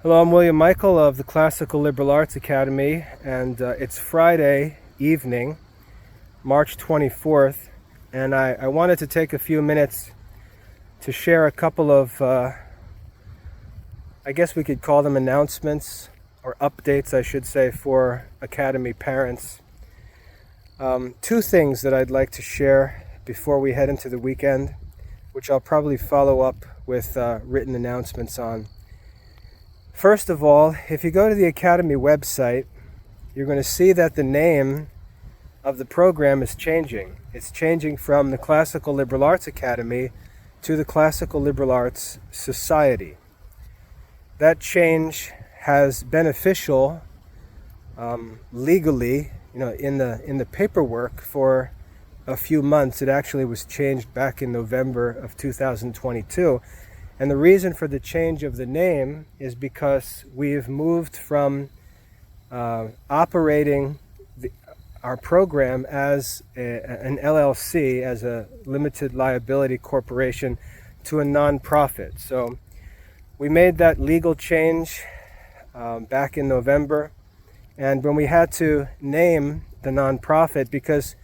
Hello, I'm William Michael of the Classical Liberal Arts Academy, and it's Friday evening, March 24th, and I wanted to take a few minutes to share a couple of, I guess we could call them announcements, or updates, I should say, for Academy parents. Two things that I'd like to share before we head into the weekend, which I'll probably follow up with written announcements on. First of all, if you go to the Academy website, you're going to see that the name of the program is changing. It's changing from the Classical Liberal Arts Academy to the Classical Liberal Arts Society. That change has beneficial legally, in the paperwork for a few months. It actually was changed back in November of 2022. And the reason for the change of the name is because we've moved from operating our program as an LLC, as a limited liability corporation, to a nonprofit. So we made that legal change back in November. And when we had to name the nonprofit, because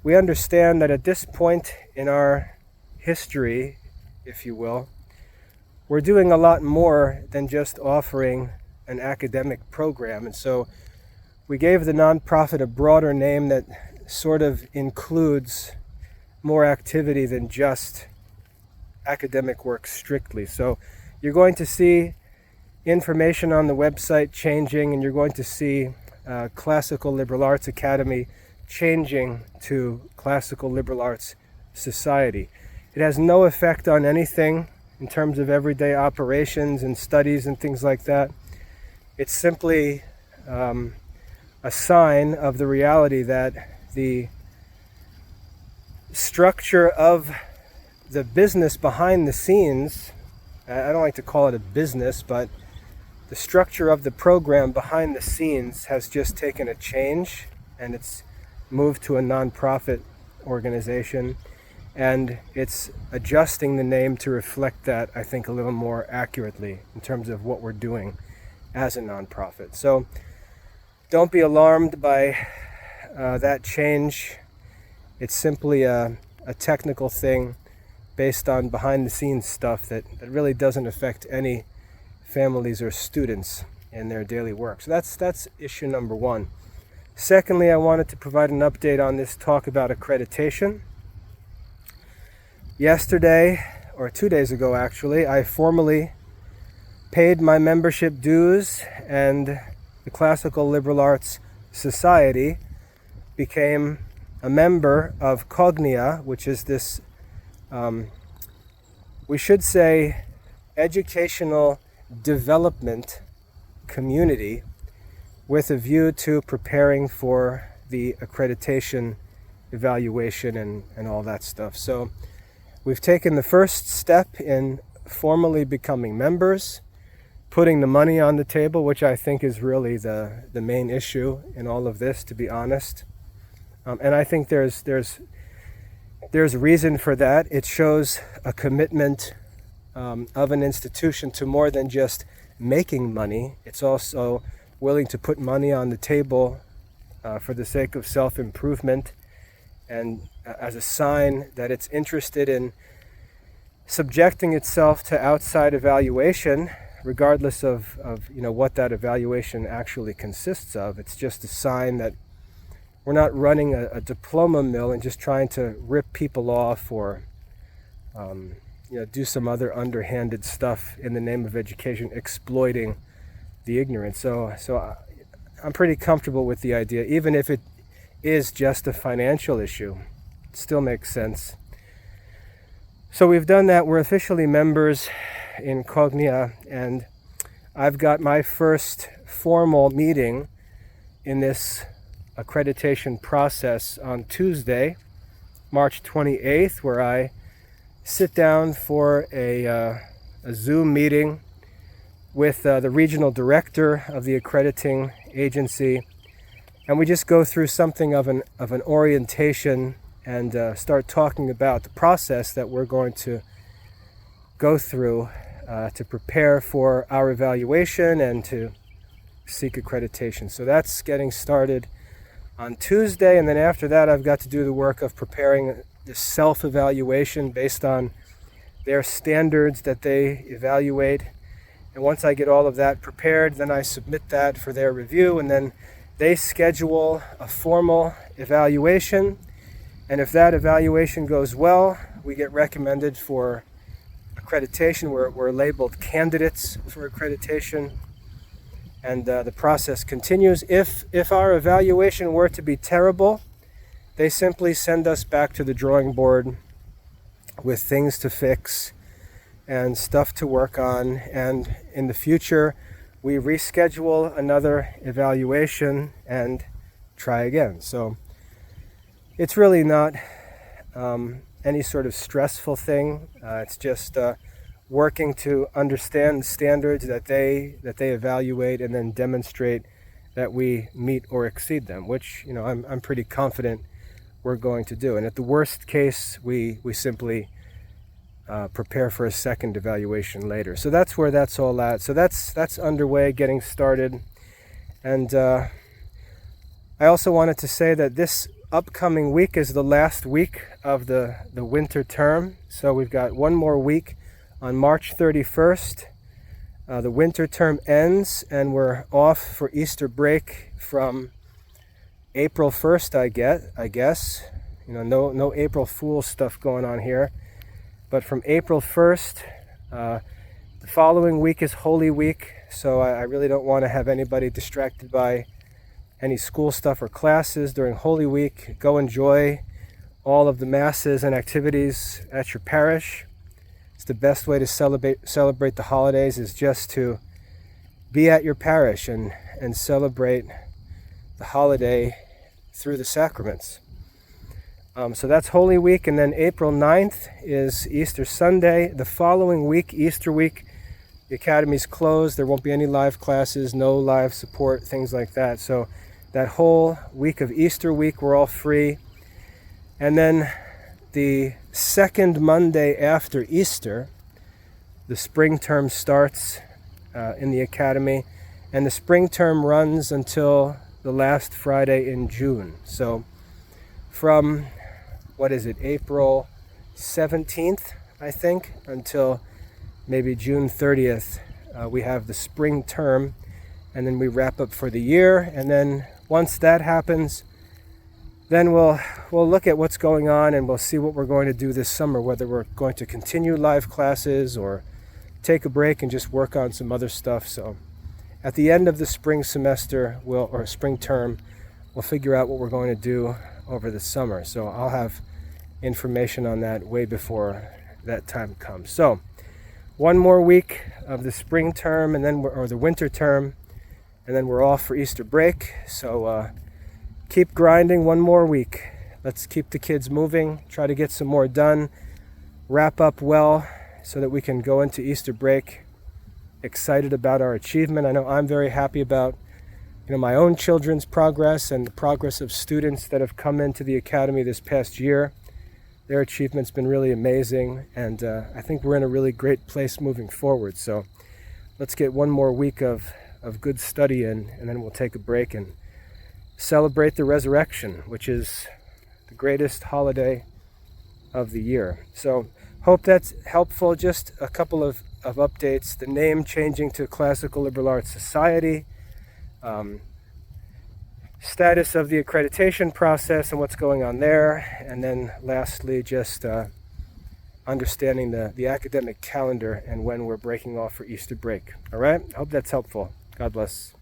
we understand that at this point in our history, if you will, we're doing a lot more than just offering an academic program. And so we gave the nonprofit a broader name that sort of includes more activity than just academic work strictly. So you're going to see information on the website changing, and you're going to see Classical Liberal Arts Academy changing to Classical Liberal Arts Society. It has no effect on anything in terms of everyday operations and studies and things like that. It's simply a sign of the reality that the structure of the business behind the scenes, I don't like to call it a business, but the structure of the program behind the scenes has just taken a change, and it's moved to a nonprofit organization. And it's adjusting the name to reflect that, I think, a little more accurately in terms of what we're doing as a nonprofit. So don't be alarmed by that change. It's simply a technical thing based on behind-the-scenes stuff that really doesn't affect any families or students in their daily work. So that's issue number one. Secondly, I wanted to provide an update on this talk about accreditation. Yesterday, or 2 days ago actually, I formally paid my membership dues, and the Classical Liberal Arts Society became a member of Cognia, which is this, we should say, educational development community with a view to preparing for the accreditation evaluation and all that stuff. So we've taken the first step in formally becoming members, putting the money on the table, which I think is really the main issue in all of this, to be honest. And I think there's reason for that. It shows a commitment of an institution to more than just making money. It's also willing to put money on the table for the sake of self-improvement, and as a sign that it's interested in subjecting itself to outside evaluation, regardless of what that evaluation actually consists of. It's just a sign that we're not running a diploma mill and just trying to rip people off or do some other underhanded stuff in the name of education, exploiting the ignorant. So I'm pretty comfortable with the idea, even if it is just a financial issue. It still makes sense. So we've done that. We're officially members in Cognia, and I've got my first formal meeting in this accreditation process on Tuesday, March 28th, where I sit down for a Zoom meeting with the regional director of the accrediting agency, and we just go through something of an orientation and start talking about the process that we're going to go through to prepare for our evaluation and to seek accreditation. So that's getting started on Tuesday, and then after that I've got to do the work of preparing the self-evaluation based on their standards that they evaluate. And once I get all of that prepared, then I submit that for their review, and then they schedule a formal evaluation. And if that evaluation goes well, we get recommended for accreditation. We're labeled candidates for accreditation, and the process continues. If our evaluation were to be terrible, they simply send us back to the drawing board with things to fix and stuff to work on, and in the future we reschedule another evaluation and try again. So it's really not any sort of stressful thing. It's just working to understand the standards that they evaluate and then demonstrate that we meet or exceed them, which I'm pretty confident we're going to do. And at the worst case, we simply prepare for a second evaluation later. So that's where that's all at. So that's underway, getting started. And I also wanted to say that this upcoming week is the last week of the winter term. So we've got one more week on March 31st. The winter term ends, and we're off for Easter break from April 1st, I guess. No April Fool's stuff going on here. But from April 1st, the following week is Holy Week, so I really don't want to have anybody distracted by any school stuff or classes during Holy Week. Go enjoy all of the masses and activities at your parish. It's the best way to celebrate the holidays, is just to be at your parish and celebrate the holiday through the sacraments. So that's Holy Week, and then April 9th is Easter Sunday. The following week, Easter week, the academy's closed. There won't be any live classes, no live support, things like that. So that whole week of Easter week, we're all free. And then the second Monday after Easter, the spring term starts in the academy, and the spring term runs until the last Friday in June. So from April 17th, I think, until maybe June 30th, we have the spring term, and then we wrap up for the year. And then once that happens, then we'll look at what's going on, and we'll see what we're going to do this summer, whether we're going to continue live classes or take a break and just work on some other stuff. So at the end of the spring semester, or spring term, we'll figure out what we're going to do over the summer. So I'll have information on that way before that time comes. So one more week of the spring term, and then or the winter term, and then we're off for Easter break. So keep grinding one more week. Let's keep the kids moving, try to get some more done, wrap up well so that we can go into Easter break excited about our achievement. I know I'm very happy about my own children's progress and the progress of students that have come into the academy this past year. Their achievement's been really amazing, and I think we're in a really great place moving forward. So let's get one more week of good study in, and then we'll take a break and celebrate the resurrection, which is the greatest holiday of the year. So hope that's helpful. Just a couple of updates. The name changing to Classical Liberal Arts Society. Status of the accreditation process and what's going on there. And then lastly, just understanding the academic calendar and when we're breaking off for Easter break. All right? I hope that's helpful. God bless.